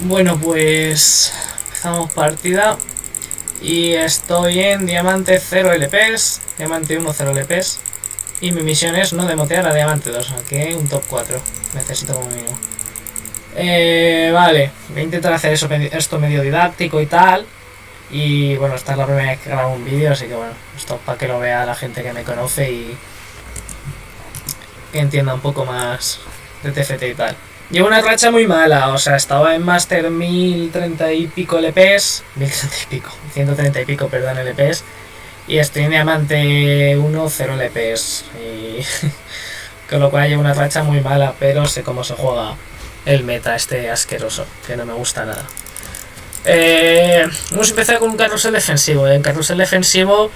Bueno, pues empezamos partida y estoy en diamante 0 LPs, diamante 1 0 LPs, y mi misión es no demotear a diamante 2, que un top 4 necesito como mínimo. Vale, voy a intentar hacer esto medio didáctico y tal. Y bueno, esta es la primera vez que grabo un vídeo, así que bueno, esto es para que lo vea la gente que me conoce y que entienda un poco más de TFT y tal. Llevo una racha muy mala, o sea, estaba en Master 1030 y pico LPs, 1030 y pico, 130 y pico, perdón, LPs, y estoy en Diamante 1 0 LPs, y con lo cual llevo una racha muy mala, pero sé cómo se juega el meta este asqueroso, que no me gusta nada. Vamos a empezar con un carrusel defensivo. En carrusel defensivo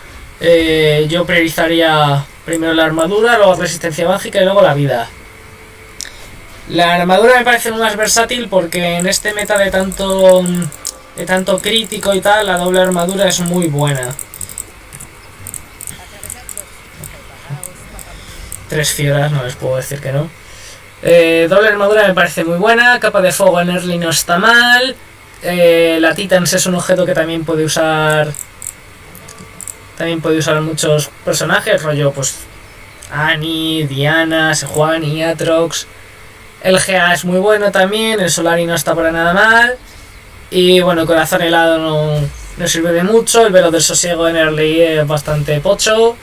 yo priorizaría primero la armadura, luego resistencia mágica y luego la vida. La armadura me parece más versátil porque en este meta de tanto crítico y tal, la doble armadura es muy buena. 3 fieras, no les puedo decir que no. Doble armadura me parece muy buena. Capa de fuego en early no está mal. La Titans es un objeto que también puede usar muchos personajes, rollo pues Annie, Diana, Sejuani, Atrox. El GA es muy bueno también, el Solari no está para nada mal. Y bueno, Corazón helado no sirve de mucho. El velo del sosiego en early es bastante pocho.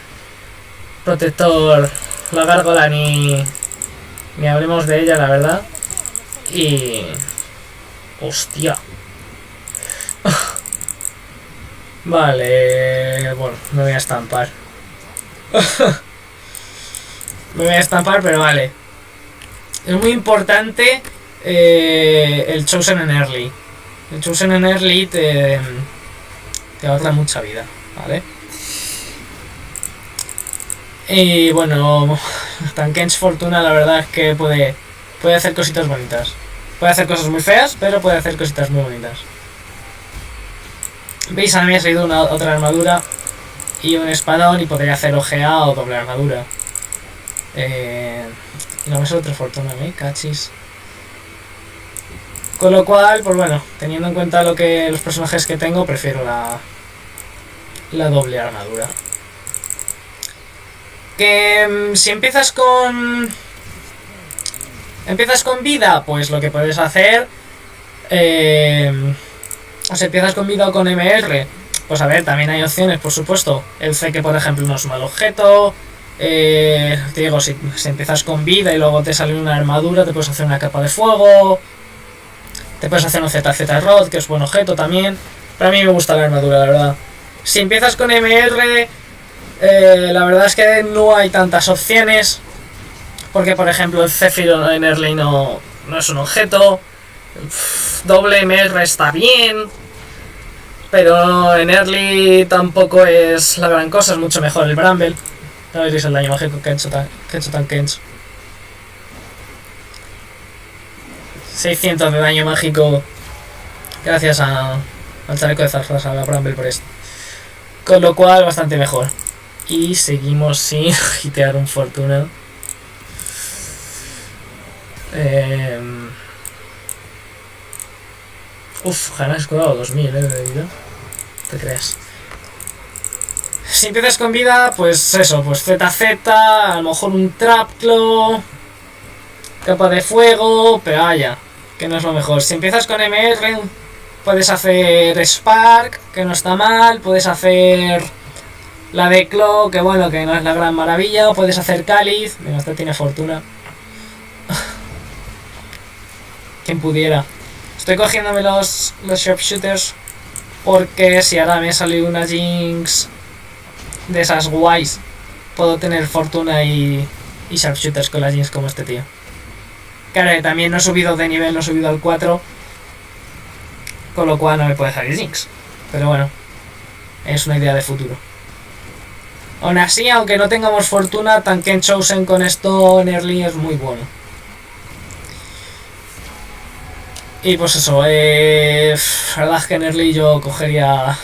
Protector, la gárgola ni hablemos de ella, la verdad. Y... hostia. Vale, bueno, me voy a estampar. Me voy a estampar, pero vale. Es muy importante el Chosen en early. El Chosen en early te ahorra mucha vida, ¿vale? Y bueno, Tanken's Fortuna la verdad es que puede hacer cositas bonitas. Puede hacer cosas muy feas, pero puede hacer cositas muy bonitas. ¿Veis? A mí me ha salido otra armadura y un espadón y podría hacer OGA o doble armadura. Y no me sale otra fortuna, cachis. Con lo cual, pues bueno, teniendo en cuenta los personajes que tengo, prefiero la doble armadura. Que si empiezas con vida, pues lo que puedes hacer, o si empiezas con vida o con MR, pues a ver, también hay opciones, por supuesto. El C que por ejemplo no es un mal objeto. Te digo, si empiezas con vida y luego te sale una armadura, te puedes hacer una capa de fuego, te puedes hacer un ZZ Rod, que es buen objeto también. Pero a mí me gusta la armadura, la verdad. Si empiezas con MR, la verdad es que no hay tantas opciones, porque por ejemplo el Zephyr en early no es un objeto. Doble MR está bien, pero en early tampoco es la gran cosa, es mucho mejor el Bramble. Ya veréis el daño mágico que ha hecho Tankench. 600 de daño mágico gracias al chaleco de Zarzas, a la Bramble por esto. Con lo cual bastante mejor. Y seguimos sin hitear un Fortuna. Jamás he curado 2000 de vida. ¿Te creas? Si empiezas con vida, pues eso, pues ZZ, a lo mejor un Trapclaw, capa de fuego, pero vaya, que no es lo mejor. Si empiezas con MR, puedes hacer Spark, que no está mal, puedes hacer la de Claw, que bueno, que no es la gran maravilla, o puedes hacer Cáliz, mira, este tiene fortuna. Quien pudiera. Estoy cogiéndome los Sharpshooters, porque si ahora me sale una Jinx de esas guays, puedo tener fortuna y Sharpshooters con las Jinx como este tío. Claro, también no he subido de nivel, no he subido al 4, con lo cual no me puede salir Jinx. Pero bueno, es una idea de futuro. Aún así, aunque no tengamos fortuna, Tanken Chosen con esto en early es muy bueno. Y pues eso, la verdad es que en early yo cogería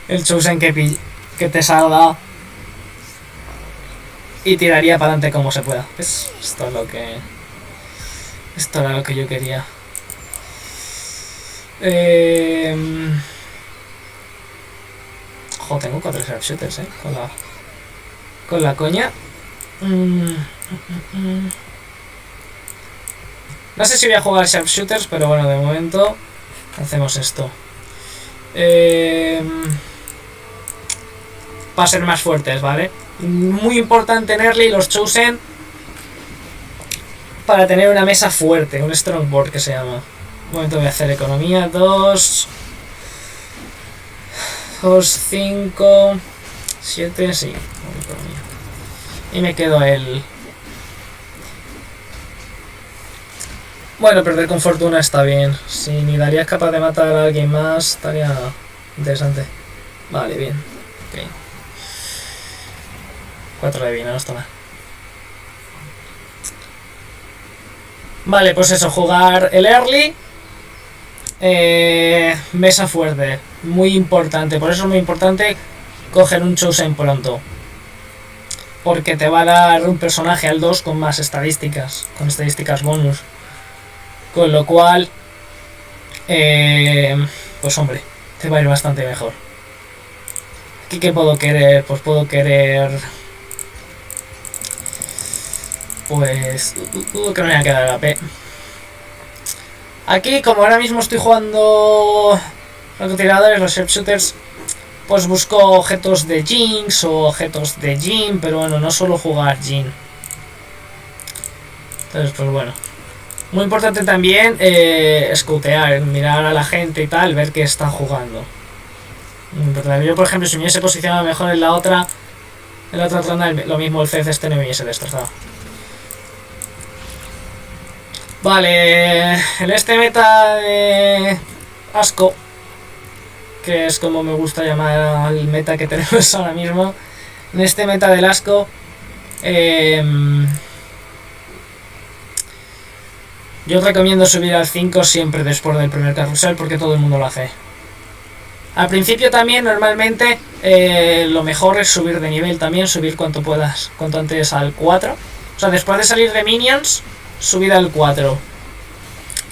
el Chosen que te salga y tiraría para adelante como se pueda. ¿Ves? Esto era lo que yo quería. Joder, tengo 4 sharpshooters, con la coña. No sé si voy a jugar sharpshooters, pero bueno, de momento hacemos esto. Para ser más fuertes, ¿vale? Muy importante en early los Chosen para tener una mesa fuerte, un strongboard que se llama. Un momento, voy a hacer economía. 2, 5, 7, sí, economía. Y me quedo el... Bueno, perder con fortuna está bien. Si ni Daría es capaz de matar a alguien más, estaría interesante. Vale, bien. Ok. 4 de vida, no está mal. Vale, pues eso, jugar el early. Mesa fuerte. Muy importante. Por eso es muy importante coger un Chosen pronto. Porque te va a dar un personaje al 2 con más estadísticas. Con estadísticas bonus. Con lo cual, pues hombre, te va a ir bastante mejor. Aquí, ¿qué puedo querer? Pues puedo querer... Pues... que no me voy a quedar a P. Aquí, como ahora mismo estoy jugando francotiradores, los sharpshooters, pues busco objetos de Jinx o objetos de Jhin, pero bueno, no suelo jugar Jhin. Entonces, pues bueno. Muy importante también scoutear, mirar a la gente y tal, ver qué están jugando. Yo, por ejemplo, si me hubiese posicionado mejor en la otra ronda, lo mismo el CF este no me hubiese destrozado. Vale, en este meta de asco, que es como me gusta llamar al meta que tenemos ahora mismo, en este meta del asco, yo recomiendo subir al 5 siempre después del primer carrusel porque todo el mundo lo hace. Al principio también normalmente lo mejor es subir de nivel también, subir cuanto puedas, cuanto antes al 4. O sea, después de salir de minions, subir al 4.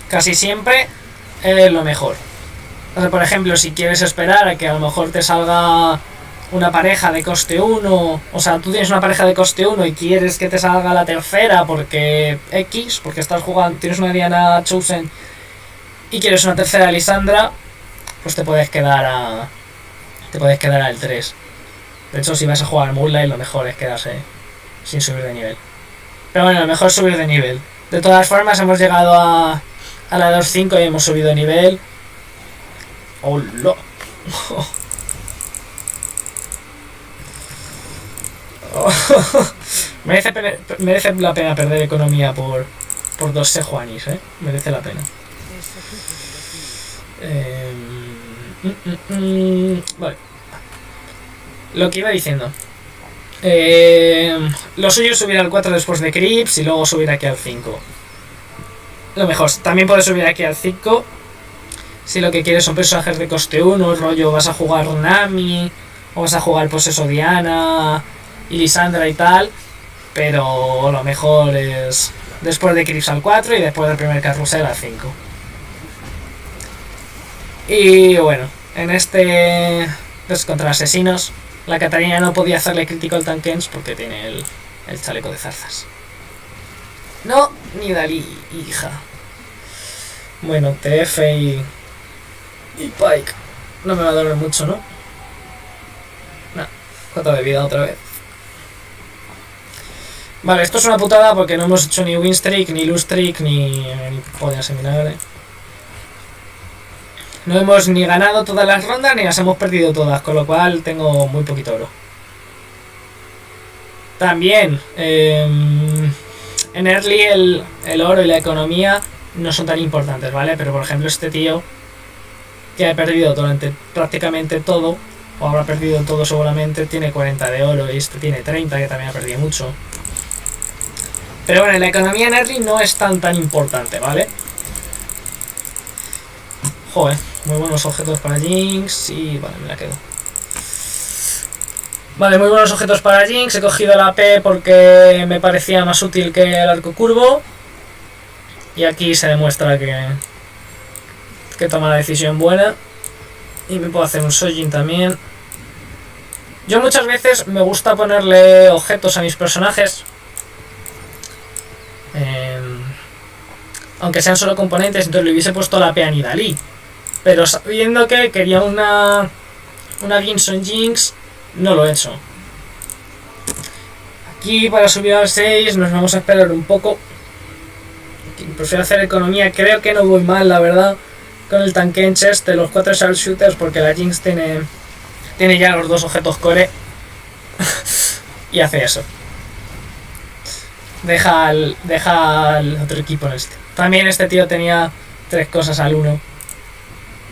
Casi siempre lo mejor. O sea, por ejemplo, si quieres esperar a que a lo mejor te salga una pareja de coste 1, o sea, tú tienes una pareja de coste 1 y quieres que te salga la tercera porque porque estás jugando, tienes una Diana Chosen y quieres una tercera Lisandra, pues te puedes quedar al 3. De hecho, si vas a jugar Moonlight, lo mejor es quedarse sin subir de nivel. Pero bueno, lo mejor es subir de nivel. De todas formas, hemos llegado a la 2.5 y hemos subido de nivel. ¡Hola! merece la pena perder economía por 2 Sejuanis, merece la pena. Vale. Lo que iba diciendo, lo suyo es subir al 4 después de Crips y luego subir aquí al 5. Lo mejor, también puedes subir aquí al 5 si lo que quieres son personajes de coste 1, rollo vas a jugar Nami o vas a jugar pues eso Diana y Lisandra y tal, pero lo mejor es después de Crips al 4 y después del primer carrusel al 5. Y bueno, en este pues contra asesinos, la Katarina no podía hacerle crítico al Tankens porque tiene el chaleco de zarzas. No, ni Dalí, hija. Bueno, TF y Pike. No me va a doler mucho, ¿no? No, 4 de vida otra vez. Vale, esto es una putada porque no hemos hecho ni win streak, ni lose streak, ni joder, seminal. No hemos ni ganado todas las rondas ni las hemos perdido todas, con lo cual tengo muy poquito oro. También, en early el oro y la economía no son tan importantes, ¿vale? Pero por ejemplo este tío que ha perdido durante prácticamente todo, o habrá perdido todo seguramente, tiene 40 de oro y este tiene 30, que también ha perdido mucho. Pero bueno, la economía en early no es tan importante, ¿vale? Joder, muy buenos objetos para Jinx y vale, me la quedo. Vale, muy buenos objetos para Jinx. He cogido la P porque me parecía más útil que el arco curvo. Y aquí se demuestra que toma la decisión buena. Y me puedo hacer un Sojin también. Yo muchas veces me gusta ponerle objetos a mis personajes. Aunque sean solo componentes, entonces le hubiese puesto la P a Nidalee. Pero sabiendo que quería una Ginson Jinx, no lo he hecho. Aquí para subir al 6 nos vamos a esperar un poco. Prefiero hacer economía. Creo que no voy mal, la verdad, con el Tankenchest de los 4 Sharpshooters, porque la Jinx tiene ya los 2 objetos core. Y hace eso. Deja al otro equipo en este. También este tío tenía 3 cosas al 1.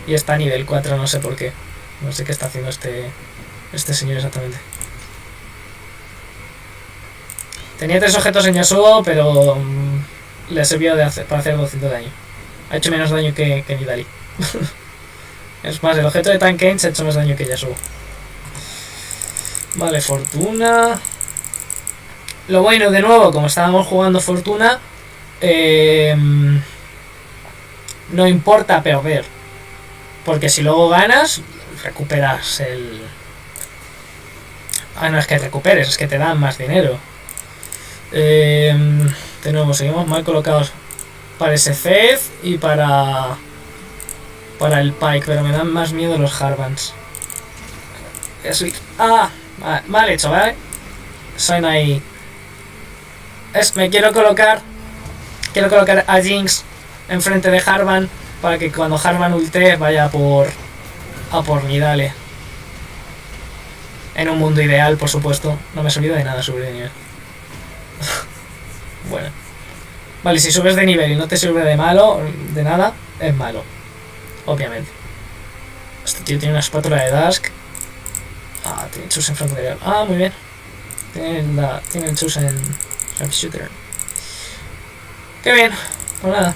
Y está a nivel 4, no sé por qué. No sé qué está haciendo este señor exactamente. Tenía 3 objetos en Yasuo, pero le sirvió para hacer 200 de daño. Ha hecho menos daño que Nidalee. Es más, el objeto de Tankens ha hecho más daño que Yasuo. Vale, Fortuna. Lo bueno, de nuevo, como estábamos jugando Fortuna, no importa perder. Porque si luego ganas, recuperas el... Ah, no es que recuperes, es que te dan más dinero. De nuevo, seguimos mal colocados para ese Zed y para el Pike, pero me dan más miedo los Harbans. Mal hecho, ¿vale? Soy ahí. Me quiero colocar a Jinx enfrente de Harvan para que cuando Harvan ultee vaya a por Nidalee. En un mundo ideal, por supuesto. No me he subido de nada subir de nivel. Bueno. Vale, si subes de nivel y no te sirve de nada, es malo. Obviamente. Este tío tiene una espátula de Dusk. Tiene chus en francotirador. Muy bien. Tiene el chus en Sharpshooter. Qué bien. Pues nada.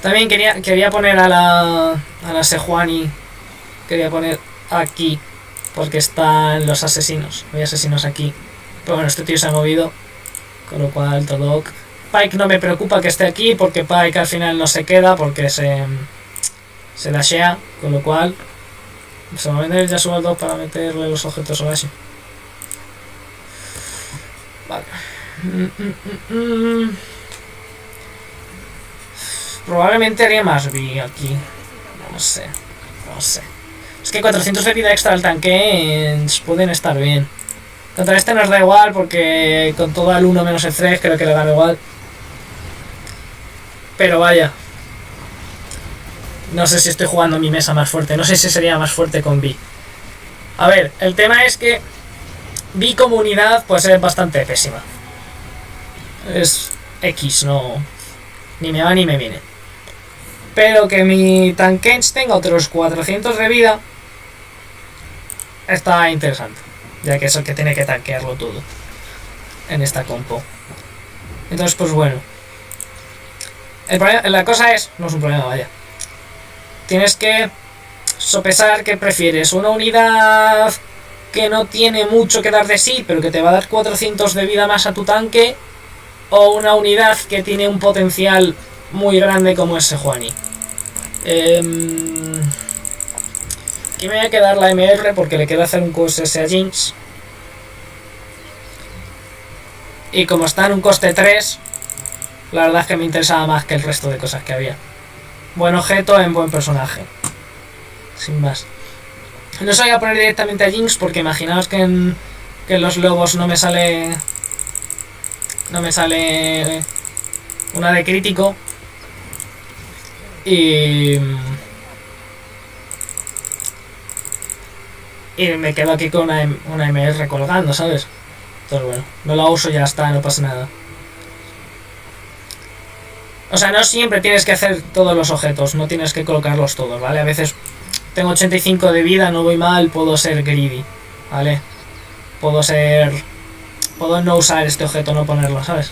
También quería poner a la Sejuani. Quería poner aquí. Porque están los asesinos. Hay asesinos aquí. Pero bueno, este tío se ha movido. Con lo cual todo ok. Pike no me preocupa que esté aquí. Porque Pike al final no se queda. Porque se dashea. Con lo cual se va a vender el Yasuo al 2 para meterle los objetos a Dashi. Vale. Probablemente haría más B aquí. No sé. Es que 400 de vida extra al tanque pueden estar bien. Contra este nos da igual porque con todo el 1 menos el 3 creo que le da igual. Pero vaya. No sé si estoy jugando mi mesa más fuerte. No sé si sería más fuerte con B. A ver, el tema es que B como unidad pues es bastante pésima. Es X, no... Ni me va ni me viene. Pero que mi Tankens tenga otros 400 de vida está interesante. Ya que es el que tiene que tanquearlo todo en esta compo. Entonces pues bueno. La cosa es... No es un problema, vaya. Tienes que sopesar qué prefieres. Una unidad que no tiene mucho que dar de sí, pero que te va a dar 400 de vida más a tu tanque, o una unidad que tiene un potencial muy grande como ese Sejuani. Aquí me voy a quedar la MR porque le quiero hacer un QSS a Jinx. Y como está en un coste 3, la verdad es que me interesaba más que el resto de cosas que había. Buen objeto en buen personaje. Sin más. No se voy a poner directamente a Jinx porque imaginaos que en los lobos no me sale una de crítico. Y me quedo aquí con una MR colgando, ¿sabes? Entonces bueno, no la uso y ya está, no pasa nada. O sea, no siempre tienes que hacer todos los objetos, no tienes que colocarlos todos, ¿vale? A veces tengo 85 de vida, no voy mal, puedo ser greedy, ¿vale? Puedo no usar este objeto, no ponerlo, ¿sabes?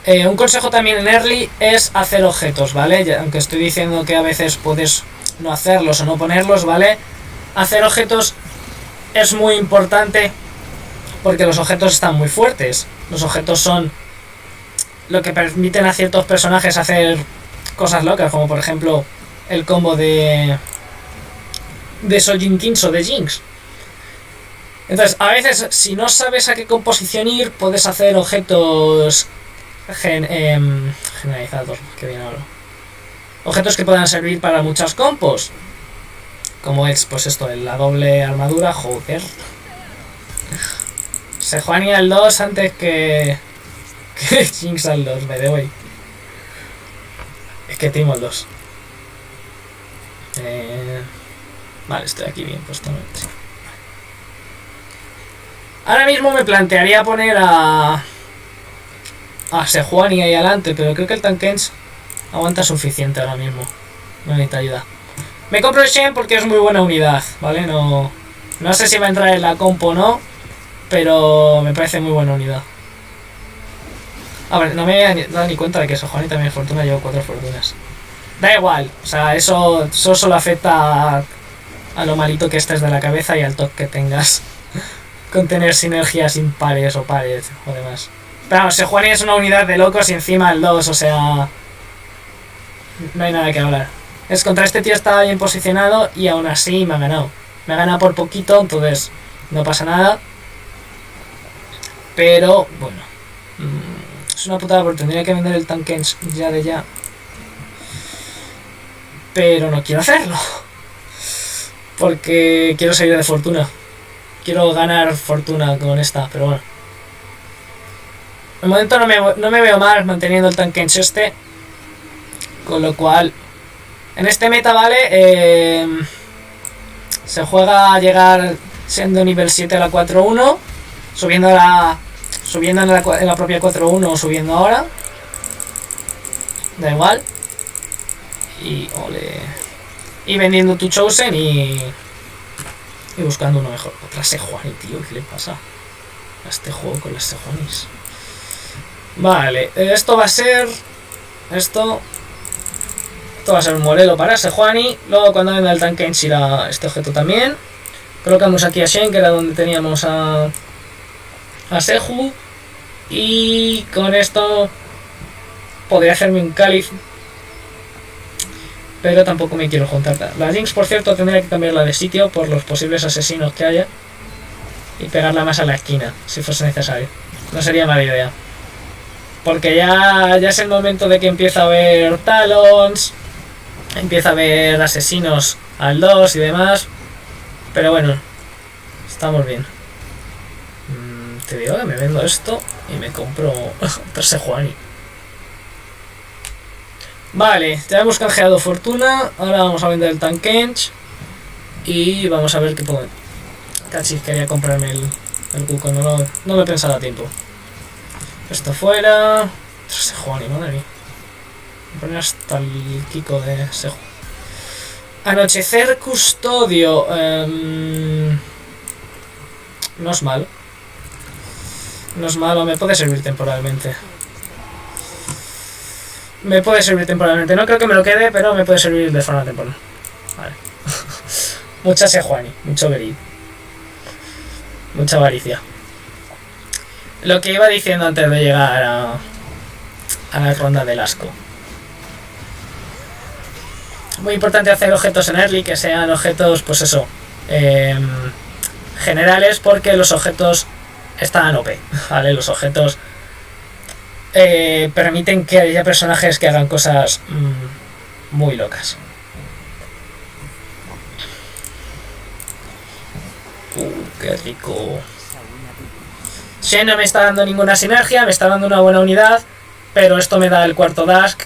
Un consejo también en early es hacer objetos, ¿vale? Ya, aunque estoy diciendo que a veces puedes no hacerlos o no ponerlos, ¿vale? Hacer objetos es muy importante porque los objetos están muy fuertes. Los objetos son lo que permiten a ciertos personajes hacer cosas locas, como por ejemplo el combo de Sojin Kinso de Jinx. Entonces, a veces, si no sabes a qué composición ir, puedes hacer objetos generalizados, que bien hablo. Objetos que puedan servir para muchas compos. Como es, pues esto, la doble armadura, joder. Sejuani al 2 antes que Jinx al 2, me debo. Es que timo al 2. Vale, estoy aquí bien puesto. Sí. Ahora mismo me plantearía poner a Sejuani ahí adelante, pero creo que el Tankens aguanta suficiente ahora mismo. No necesita ayuda. Me compro el Shen porque es muy buena unidad, ¿vale? No sé si va a entrar en la compo o no, pero me parece muy buena unidad. A ver, no me he dado ni cuenta de que Sejuani también es fortuna, llevo 4 fortunas. Da igual, o sea, eso solo afecta a lo malito que estés de la cabeza y al toque que tengas con tener sinergias impares o pares o demás. Pero vamos, Sejuani es una unidad de locos y encima el 2, o sea, no hay nada que hablar. Es contra este tío estaba bien posicionado y aún así me ha ganado. Me ha ganado por poquito, entonces no pasa nada. Pero, bueno, es una putada porque tendría que vender el Tankens ya de ya. Pero no quiero hacerlo. Porque quiero salir de fortuna. Quiero ganar fortuna con esta, pero bueno. De momento no me veo mal manteniendo el Tankens este. Con lo cual, en este meta, ¿vale? Se juega a llegar siendo nivel 7 a la 4-1. Subiendo en la propia 4-1 o subiendo ahora. Da igual. Y ole. Y vendiendo tu Chosen y buscando uno mejor. Otra Sejuani, tío, ¿qué le pasa a este juego con las Sejuanis? Vale, esto va a ser un modelo para Sejuani. Luego cuando venga el Tankens irá este objeto también. Colocamos aquí a Shen, que era donde teníamos a Seju. Y con esto podría hacerme un Caliph, pero tampoco me quiero juntar. La Jinx, por cierto, tendría que cambiarla de sitio por los posibles asesinos que haya y pegarla más a la esquina, si fuese necesario. No sería mala idea, porque ya es el momento de que empieza a haber talons, empieza a haber asesinos al 2 y demás. Pero bueno, estamos bien. Te digo que me vendo esto y me compro otro Sejuani. Vale, ya hemos canjeado fortuna. Ahora vamos a vender el Tankens y vamos a ver qué puedo. Casi quería comprarme el cuco, no lo he pensado a tiempo. Esto fuera. Sejuani, madre mía. Voy a poner hasta el Kiko de Seju. Anochecer custodio. No es malo. No es malo, me puede servir temporalmente. No creo que me lo quede, pero me puede servir de forma temporal. Vale. Mucha Sejuani, mucho greed. Mucha avaricia. Lo que iba diciendo antes de llegar a la ronda del asco. Muy importante hacer objetos en early, que sean objetos, pues eso, generales, porque los objetos están OP, ¿vale? Los objetos permiten que haya personajes que hagan cosas muy locas. Qué rico. Shen no me está dando ninguna sinergia, me está dando una buena unidad, pero esto me da el cuarto Dusk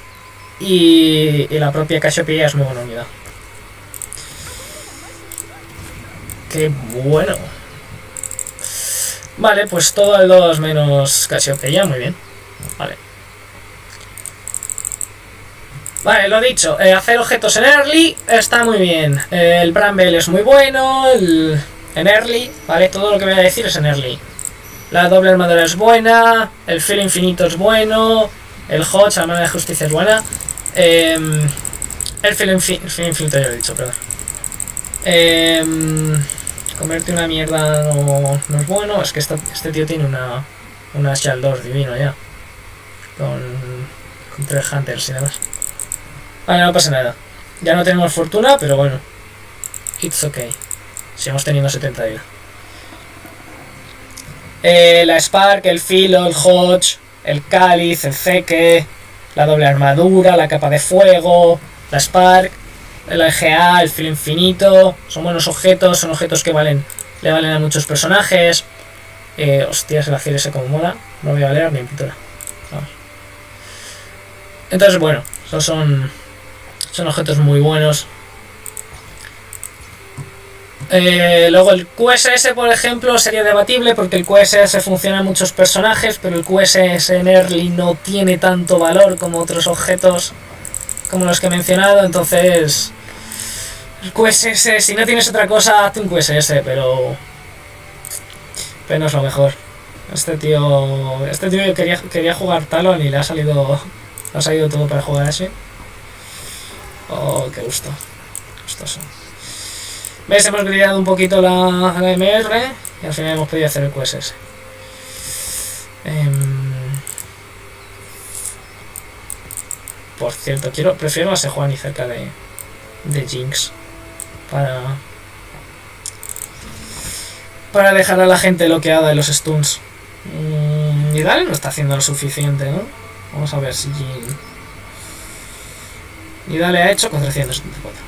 y la propia Cassiopeia es muy buena unidad. Qué bueno. Vale, pues todo el 2 menos Cassiopeia, muy bien. Vale. Vale, lo dicho, hacer objetos en early está muy bien. El Bramble es muy bueno, en early, ¿vale? Todo lo que voy a decir es en early. La doble armadura es buena, el filo infinito es bueno, el Hodge, la mano de justicia es buena. El filo infinito ya lo he dicho, perdón. Convertir una mierda no es bueno, es que este tío tiene una Shell 2 divino ya. Con 3 Hunters y demás. Vale, no pasa nada. Ya no tenemos fortuna, pero bueno. It's okay. Sigamos teniendo 70 de vida. La Spark, el Filo, el Hodge, el Cáliz, el Zeke, la doble armadura, la capa de fuego, la Spark, el EGA, el Filo infinito. Son buenos objetos, son objetos que le valen a muchos personajes. Hostias, el acero ese como mola. No voy a leer ni en pintura. Vamos. Entonces, bueno, esos son objetos muy buenos. Luego el QSS, por ejemplo, sería debatible porque el QSS funciona en muchos personajes, pero el QSS en early no tiene tanto valor como otros objetos como los que he mencionado. Entonces el QSS, si no tienes otra cosa, hazte un QSS, pero no es lo mejor. Este tío quería jugar Talon y le ha salido todo para jugar así. Oh, qué gusto. Gustoso. ¿Ves? Hemos gridado un poquito la MR y al final hemos podido hacer el QSS. Por cierto, prefiero a Sejuani cerca de Jinx para dejar a la gente bloqueada de los stuns. Y Dale no está haciendo lo suficiente, ¿no? Vamos a ver si Jin... Y Dale ha hecho 474.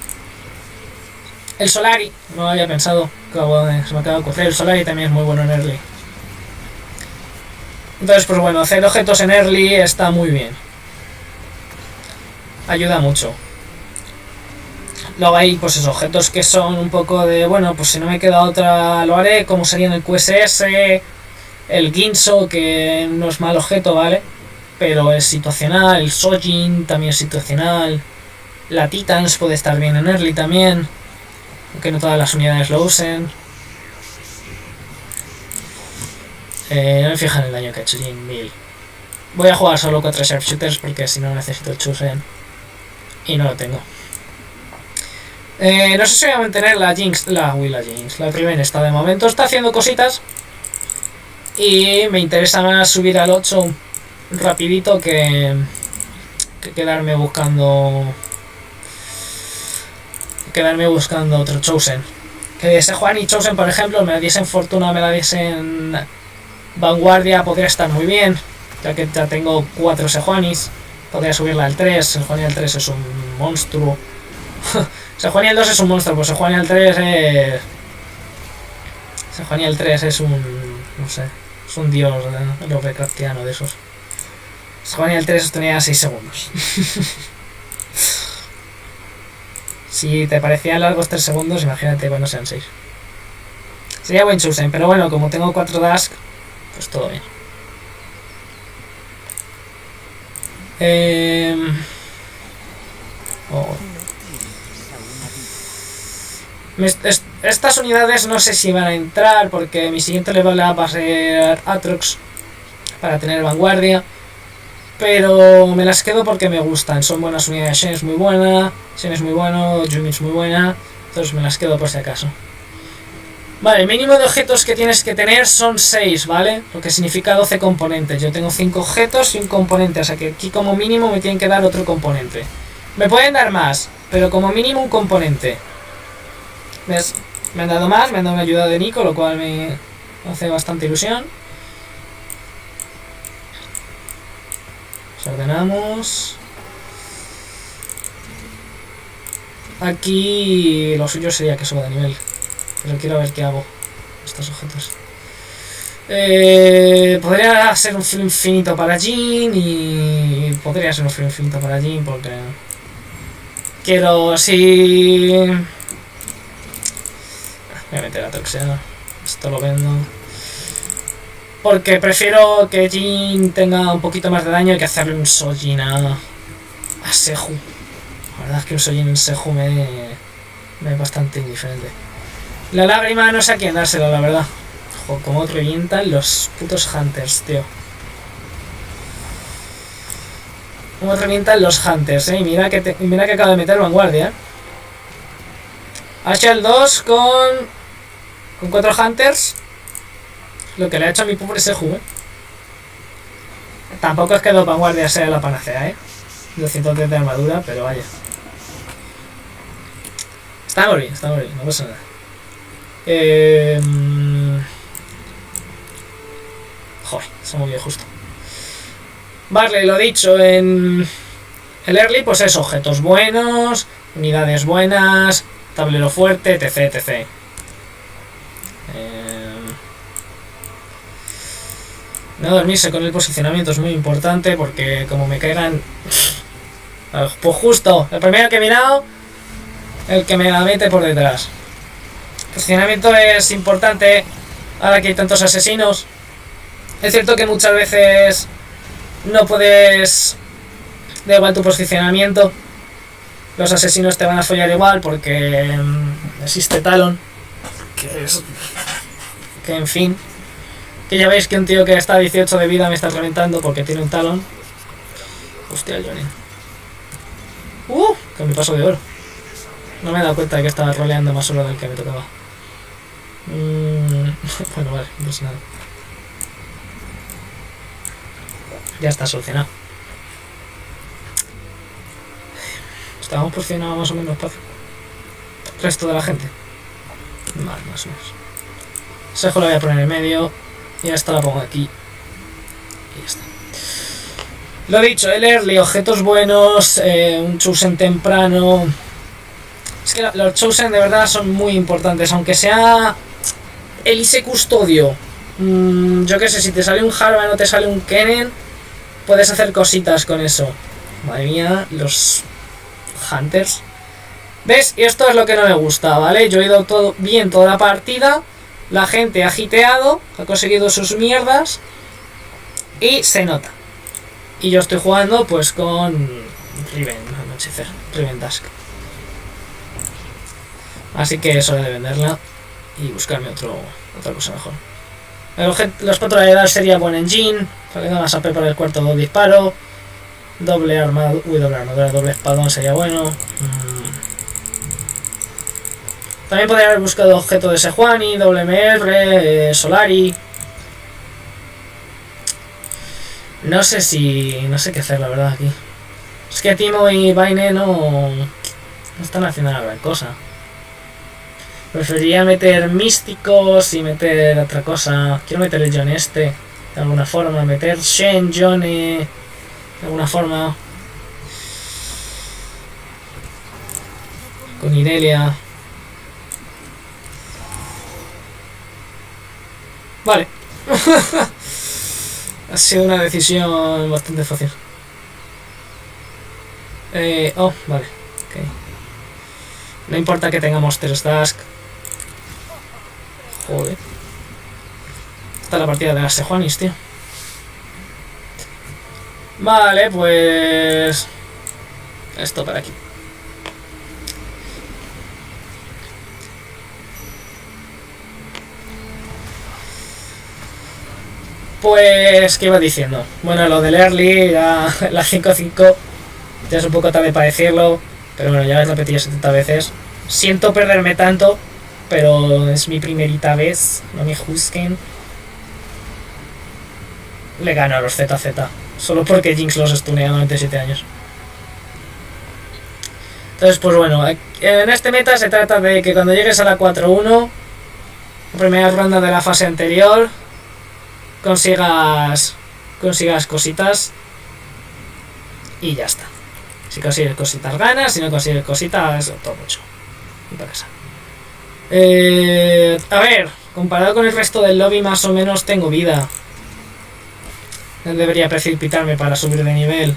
El Solari, no lo había pensado, se me acaba de ocurrir. El Solari también es muy bueno en early. Entonces, pues bueno, hacer objetos en early está muy bien. Ayuda mucho. Luego hay pues esos objetos que son un poco de, bueno, pues si no me queda otra lo haré, como serían el QSS, el Ginso, que no es mal objeto, ¿vale? Pero es situacional, el Sojin también es situacional, la Titans puede estar bien en early también, aunque no todas las unidades lo usen. No me fijan en el daño que ha hecho Jin, 1000. Voy a jugar solo contra Sharpshooters porque si no necesito el Chosen y no lo tengo. No sé si voy a mantener la Jinx, la Riven está de momento, está haciendo cositas y me interesa más subir al 8 rapidito que quedarme buscando otro Chosen. Que Sejuani y Chosen, por ejemplo, me la diesen fortuna, me la diesen vanguardia, podría estar muy bien, ya que ya tengo 4 Sejuanis. Podría subirla al 3, Sejuani al 3 es un monstruo. Sejuani al 2 es un monstruo, pues Sejuani al 3 es... Sejuani al 3 es un... no sé, es un dios Lovecraftiano de esos. Sejuani al 3 tenía 6 segundos. Si te parecían largos 3 segundos, imagínate cuando sean 6. Sería buen Chosen, pero bueno, como tengo 4 Dusk, pues todo bien. Estas unidades no sé si van a entrar porque mi siguiente level up va a ser Atrox para tener vanguardia, pero me las quedo porque me gustan, son buenas unidades. Shen es muy buena, Shen es muy bueno, Yuumi es muy buena, entonces me las quedo por si acaso. Vale, el mínimo de objetos que tienes que tener son 6, ¿vale? Lo que significa 12 componentes. Yo tengo 5 objetos y un componente, o sea que aquí como mínimo me tienen que dar otro componente. Me pueden dar más, pero como mínimo un componente. ¿Ves? Me han dado más, me han dado una ayuda de Nico, lo cual me hace bastante ilusión. Ordenamos. Aquí lo suyo sería que suba de nivel, pero quiero ver qué hago estos objetos. Podría ser un filo infinito para Jin y podría ser un filo infinito para Jin porque quiero si voy a meter a Toxia. Esto lo vendo porque prefiero que Jin tenga un poquito más de daño que hacerle un Sojin a Seju. verdad es que un Sojin en Seju me es bastante indiferente. La lágrima no sé a quién dársela, la verdad. Joder, cómo revientan los putos Hunters, tío. Cómo revientan los Hunters, mira que acaba de meter vanguardia, HL 2 con 4 Hunters. Lo que le ha hecho a mi pobre Seju, Tampoco es que 2 vanguardias sea la panacea, 210 de armadura, pero vaya. Estamos bien, no pasa nada. Joder, se ha movido justo. Vale, lo dicho, en el early, pues es objetos buenos, unidades buenas, tablero fuerte, etc. No dormirse con el posicionamiento es muy importante porque como me caigan... Pues justo, el primero que he mirado, el que me la mete por detrás. El posicionamiento es importante ahora que hay tantos asesinos. Es cierto que muchas veces no puedes... Da igual tu posicionamiento. Los asesinos te van a follar igual porque existe Talon. Que en fin... Que ya veis que un tío que está a 18 de vida me está reventando porque tiene un Talon. Hostia, el Johnny. Que me paso de oro. No me he dado cuenta de que estaba roleando más oro del que me tocaba. Bueno, vale, no pasa nada. Ya está solucionado. Estábamos posicionados más o menos espacio. Resto de la gente. Vale, más o menos. Sejo lo voy a poner en medio. Y esta la pongo aquí. Y ya está. Lo dicho, el early, objetos buenos, un chosen temprano. Es que los chosen de verdad son muy importantes. Aunque sea Elise Custodio. Yo qué sé, si te sale un Harvan o te sale un Kennen, puedes hacer cositas con eso. Madre mía, los Hunters. ¿Ves? Y esto es lo que no me gusta, ¿vale? Yo he ido todo bien toda la partida. La gente ha hiteado, ha conseguido sus mierdas y se nota. Y yo estoy jugando pues con Riven, anochecer, Riven Dusk. Así que es hora de venderla y buscarme otra cosa mejor. Los cuatro de edad sería buen engine, le da más AP para el cuarto disparo, doble armadura, doble espadón sería bueno. También podría haber buscado objeto de Sejuani, WMR, Solari. No sé qué hacer, la verdad, aquí. Es que Timo y Vaine no están haciendo una gran cosa. Preferiría meter místicos y meter otra cosa. Quiero meter el John de alguna forma. Meter Shen, John de alguna forma. Con Irelia. Vale. Ha sido una decisión bastante fácil. Vale. Okay. No importa que tengamos 3 Dusk. Joder. Esta es la partida de las Sejuanis, tío. Vale, pues... Esto para aquí. Pues, ¿qué iba diciendo? Bueno, lo del early, la 5-5, ya es un poco tarde para decirlo, pero bueno, ya lo he repetido 70 veces. Siento perderme tanto, pero es mi primerita vez, no me juzguen. Le gano a los ZZ, solo porque Jinx los stunea durante 7 años. Entonces, pues bueno, en este meta se trata de que cuando llegues a la 4-1, la primera ronda de la fase anterior, consigas cositas y ya está. Si consigues cositas ganas, si no consigues cositas, todo mucho. Y para casa. A ver, comparado con el resto del lobby, más o menos tengo vida. No debería precipitarme para subir de nivel,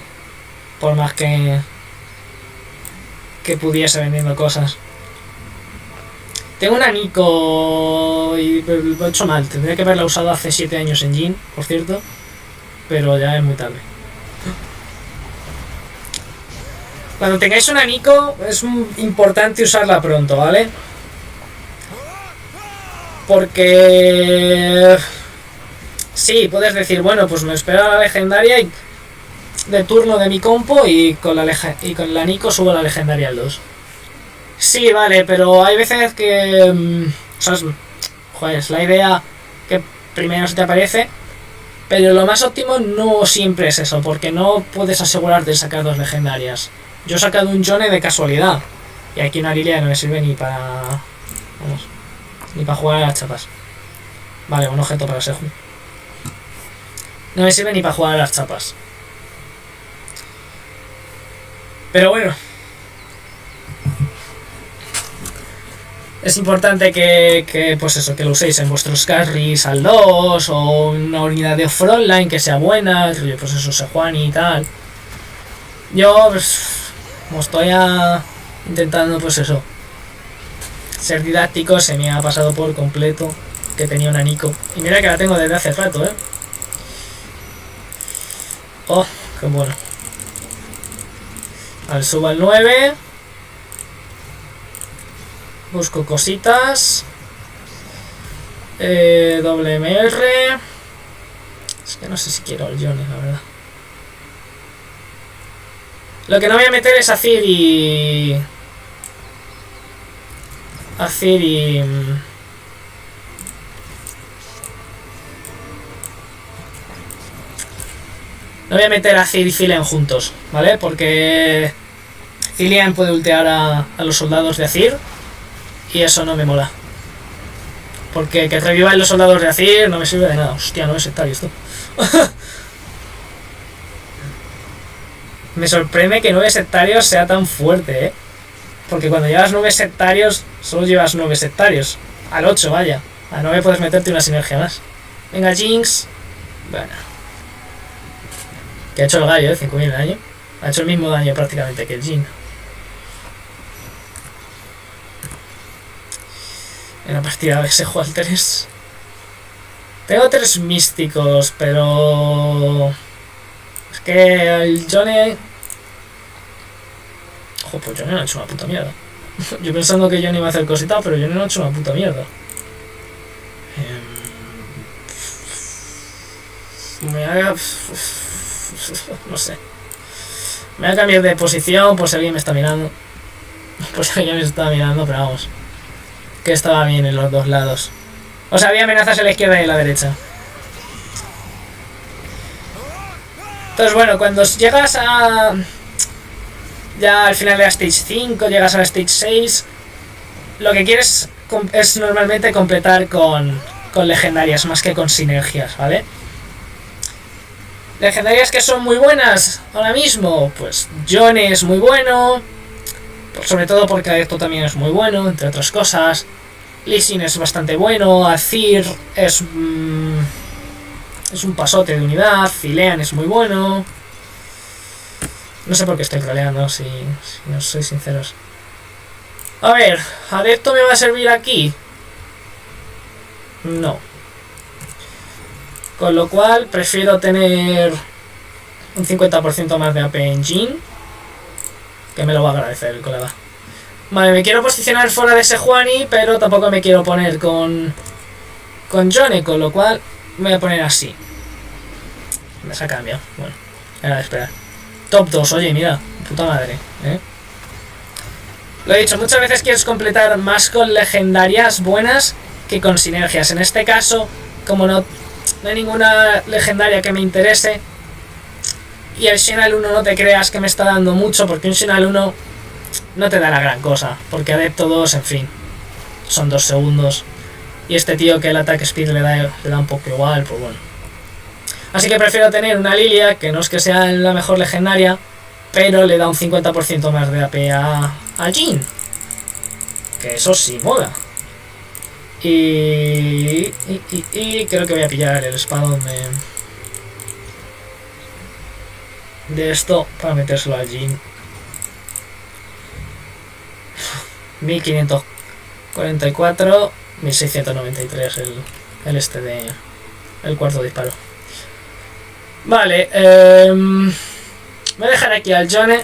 por más que pudiese vendiendo cosas. Tengo una Nico y lo he hecho mal. Tendría que haberla usado hace 7 años en Jhin, por cierto. Pero ya es muy tarde. Cuando tengáis una Nico es importante usarla pronto, ¿vale? Porque... sí, puedes decir, bueno, pues me espero a la legendaria y de turno de mi compo y con la Nico subo a la legendaria al 2. Sí, vale, pero hay veces que... o sea, joder, es la idea que primero se te aparece, pero lo más óptimo no siempre es eso, porque no puedes asegurarte de sacar 2 legendarias. Yo he sacado un Yone de casualidad, y aquí una Lilia no me sirve ni para... vamos, ni para jugar a las chapas. Vale, un objeto para Seju. No me sirve ni para jugar a las chapas. Pero bueno, es importante que pues eso, que lo uséis en vuestros carries al 2 o una unidad de frontline que sea buena, pues eso, Sejuani y tal. Yo pues como estoy intentando pues eso, ser didáctico, se me ha pasado por completo que tenía una Nico. Y mira que la tengo desde hace rato, Oh, qué bueno. Al subo al 9. Busco cositas. WMR. Es que no sé si quiero el Johnny, la verdad. Lo que no voy a meter es Azir y... no voy a meter a Azir y Zilean juntos, ¿vale? Porque Zilean puede ultear a los soldados de Azir y eso no me mola. Porque que revivan los soldados de Azir no me sirve de nada. Hostia, no es sectario esto. Me sorprende que 9 sectarios sea tan fuerte, Porque cuando llevas 9 sectarios, solo llevas 9 sectarios. Al 8, vaya. A 9 puedes meterte una sinergia más. Venga, Jinx. Bueno. Que ha hecho el gallo, 5000 de daño. Ha hecho el mismo daño prácticamente que el Jhin. En la partida de ese juego al 3. Tengo 3 místicos, pero... es que el Johnny... ojo, pues Johnny no ha hecho una puta mierda. Yo pensando que Johnny iba a hacer cosita, pero Johnny no ha hecho una puta mierda. Me haga... no sé. Me voy a cambiar de posición por si alguien me está mirando. Por si alguien me está mirando, pero vamos. Que estaba bien en los dos lados. O sea, había amenazas en la izquierda y en la derecha. Entonces, bueno, cuando llegas a... ya al final de la Stage 5, llegas a la Stage 6, lo que quieres es normalmente completar con legendarias más que con sinergias, ¿vale? Legendarias que son muy buenas ahora mismo, pues Yone es muy bueno, sobre todo porque Adepto también es muy bueno, entre otras cosas. Lee Sin es bastante bueno, Azir es un pasote de unidad, Zilean es muy bueno. No sé por qué estoy troleando, si no soy sinceros. A ver, ¿Adepto me va a servir aquí? No. Con lo cual prefiero tener un 50% más de AP en Jhin, que me lo va a agradecer el colega. Vale, me quiero posicionar fuera de Sejuani, pero tampoco me quiero poner con Yone, con lo cual me voy a poner así. Me se ha cambiado. Bueno, era de esperar. Top 2, oye, mira, puta madre, Lo he dicho, muchas veces quieres completar más con legendarias buenas que con sinergias. En este caso, como no hay ninguna legendaria que me interese, y el Shenal 1 no te creas que me está dando mucho, porque un Shenal 1 no te da la gran cosa, porque Adepto 2, en fin, son 2 segundos, y este tío que el ataque speed le da un poco igual, pues bueno. Así que prefiero tener una Lilia, que no es que sea la mejor legendaria, pero le da un 50% más de AP a Jhin, que eso sí mola. Y creo que voy a pillar el espadón de esto para metérselo al Jhin. 1544, 1693 el este de el cuarto disparo. Vale, voy a dejar aquí al Yone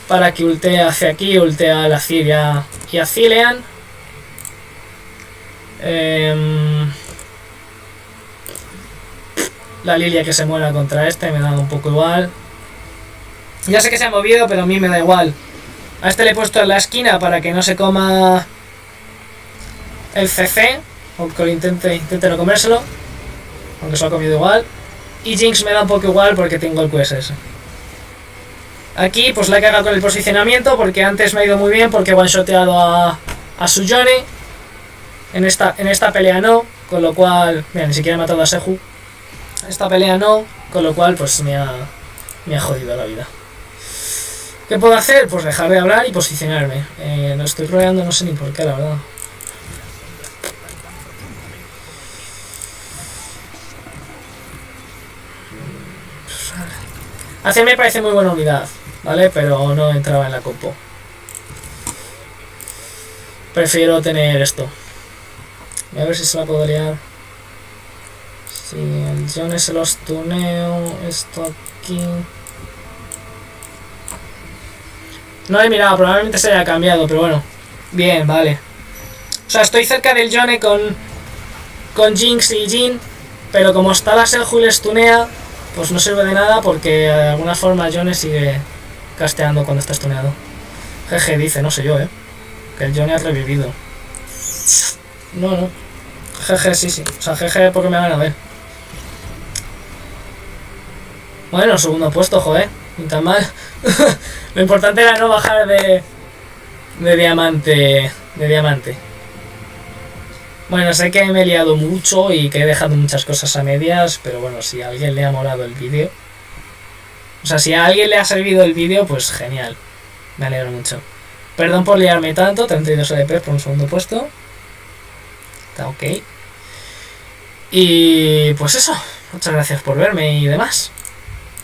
para que ultee hacia aquí, ultea a la Ciria y a Zilean. La Lilia que se muera contra este me da un poco igual. Ya sé que se ha movido, pero a mí me da igual. A este le he puesto en la esquina para que no se coma el CC, o que lo intente no comérselo, aunque se lo ha comido igual. Y Jinx me da un poco igual porque tengo el QSS. Aquí pues la he cagado con el posicionamiento porque antes me ha ido muy bien porque he one-shoteado a su Johnny. En esta pelea no, con lo cual... Mira, ni siquiera he matado a Seju. Esta pelea no, con lo cual pues me ha jodido la vida. ¿Qué puedo hacer? Pues dejar de hablar y posicionarme. Lo estoy probando, no sé ni por qué, la verdad. AC me parece muy buena unidad, ¿vale? Pero no entraba en la compo. Prefiero tener esto. A ver si se la puedo liar. Si el Johnny se los tuneo. Esto aquí. No he mirado, probablemente se haya cambiado, pero bueno. Bien, vale. O sea, estoy cerca del Johnny con Jinx y Jhin. Pero como está la Seju y les tunea, pues no sirve de nada porque de alguna forma Johnny sigue casteando cuando está stuneado. Jeje, dice, no sé yo, que el Johnny ha revivido. No. Jeje, sí. O sea, jeje porque me van a ver. Bueno, segundo puesto, joder. Ni tan mal. Lo importante era no bajar de diamante. Bueno, sé que me he liado mucho y que he dejado muchas cosas a medias, pero bueno, si a alguien le ha molado el vídeo, o sea, si a alguien le ha servido el vídeo, pues genial. Me alegro mucho. Perdón por liarme tanto, 32 LP por un segundo puesto. Está ok. Y pues eso, muchas gracias por verme y demás.